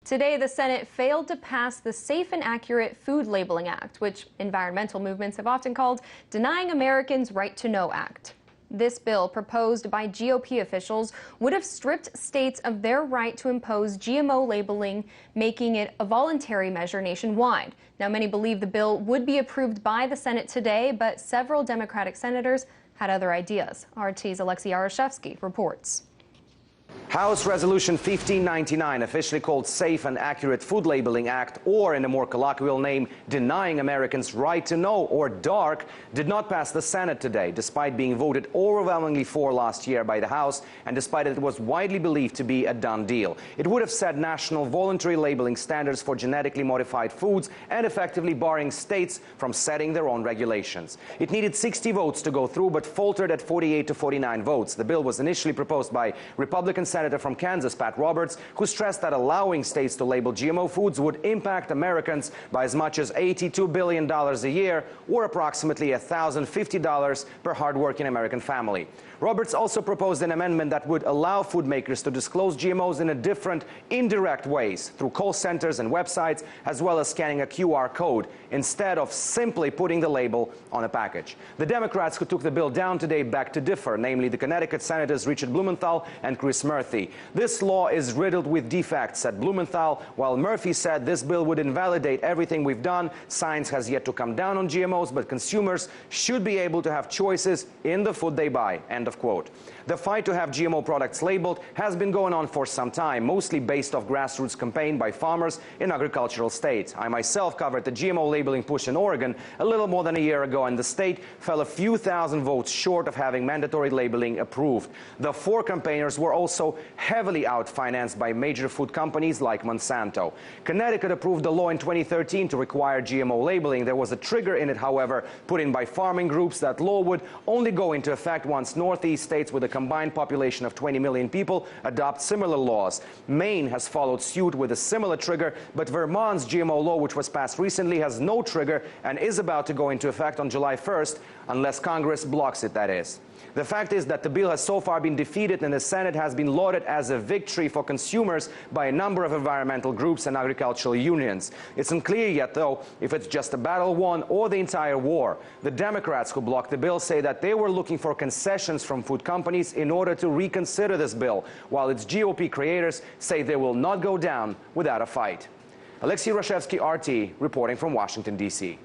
Today, the Senate failed to pass the Safe and Accurate Food Labeling Act, which environmental movements have often called Denying Americans' Right to Know Act. This bill, proposed by GOP officials, would have stripped states of their right to impose GMO labeling, making it a voluntary measure nationwide. Now, many believe the bill would be approved by the Senate today, but several Democratic senators had other ideas. RT's Alexey Yaroshevsky reports. House Resolution 1599, officially called Safe and Accurate Food Labeling Act, or in a more colloquial name, Denying Americans' Right to Know, or DARK, did not pass the Senate today, despite being voted overwhelmingly for last year by the House, and despite it was widely believed to be a done deal. It would have set national voluntary labeling standards for genetically modified foods and effectively barring states from setting their own regulations. It needed 60 votes to go through, but faltered at 48 to 49 votes. The bill was initially proposed by Republican Senator from Kansas, Pat Roberts, who stressed that allowing states to label GMO foods would impact Americans by as much as $82 billion a year, or approximately $1,050 per hardworking American family. Roberts also proposed an amendment that would allow food makers to disclose GMOs in different, indirect ways, through call centers and websites, as well as scanning a QR code, instead of simply putting the label on a package. The Democrats who took the bill down today beg to differ, namely the Connecticut Senators Richard Blumenthal and Chris Murphy. This law is riddled with defects, said Blumenthal, while Murphy said this bill would invalidate everything we've done. Science has yet to come down on GMOs, but consumers should be able to have choices in the food they buy. End of quote. The fight to have GMO products labeled has been going on for some time, mostly based off grassroots campaign by farmers in agricultural states. I myself covered the GMO labeling push in Oregon a little more than a year ago, and the state fell a few thousand votes short of having mandatory labeling approved. The four campaigners were also heavily out-financed by major food companies like Monsanto. Connecticut approved a law in 2013 to require GMO labeling. There was a trigger in it, however, put in by farming groups. That law would only go into effect once Northeast states with a combined population of 20 million people adopt similar laws. Maine has followed suit with a similar trigger, but Vermont's GMO law, which was passed recently, has no trigger and is about to go into effect on July 1st, unless Congress blocks it, that is. The fact is that the bill has so far been defeated, and the Senate has been lauded as a victory for consumers by a number of environmental groups and agricultural unions. It's unclear yet, though, if it's just a battle won or the entire war. The Democrats who blocked the bill say that they were looking for concessions from food companies in order to reconsider this bill, while its GOP creators say they will not go down without a fight. Alexey Yaroshevsky, RT, reporting from Washington, D.C.